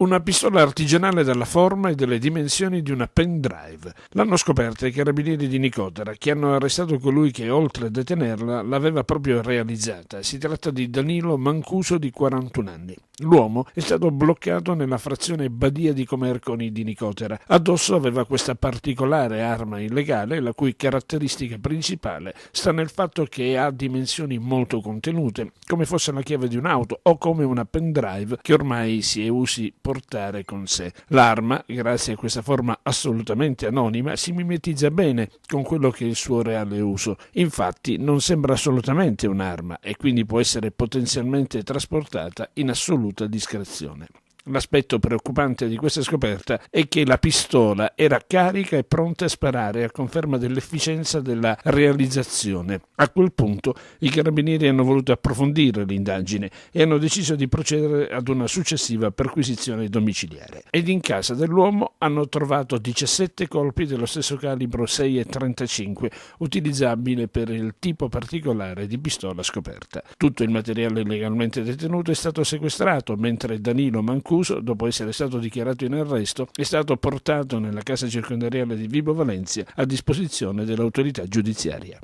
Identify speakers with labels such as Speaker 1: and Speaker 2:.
Speaker 1: Una pistola artigianale dalla forma e delle dimensioni di una pendrive. L'hanno scoperta i carabinieri di Nicotera, che hanno arrestato colui che, oltre a detenerla, l'aveva proprio realizzata. Si tratta di Danilo Mancuso, di 41 anni. L'uomo è stato bloccato nella frazione Badia di Comerconi di Nicotera. Addosso aveva questa particolare arma illegale, la cui caratteristica principale sta nel fatto che ha dimensioni molto contenute, come fosse la chiave di un'auto o come una pendrive che ormai si è usi portare con sé. L'arma, grazie a questa forma assolutamente anonima, si mimetizza bene con quello che è il suo reale uso. Infatti non sembra assolutamente un'arma e quindi può essere potenzialmente trasportata in assoluta discrezione. L'aspetto preoccupante di questa scoperta è che la pistola era carica e pronta a sparare, a conferma dell'efficienza della realizzazione. A quel punto i carabinieri hanno voluto approfondire l'indagine e hanno deciso di procedere ad una successiva perquisizione domiciliare. Ed in casa dell'uomo hanno trovato 17 colpi dello stesso calibro 6,35, utilizzabile per il tipo particolare di pistola scoperta. Tutto il materiale illegalmente detenuto è stato sequestrato, mentre Danilo Mancuso, dopo essere stato dichiarato in arresto, è stato portato nella casa circondariale di Vibo Valentia a disposizione dell'autorità giudiziaria.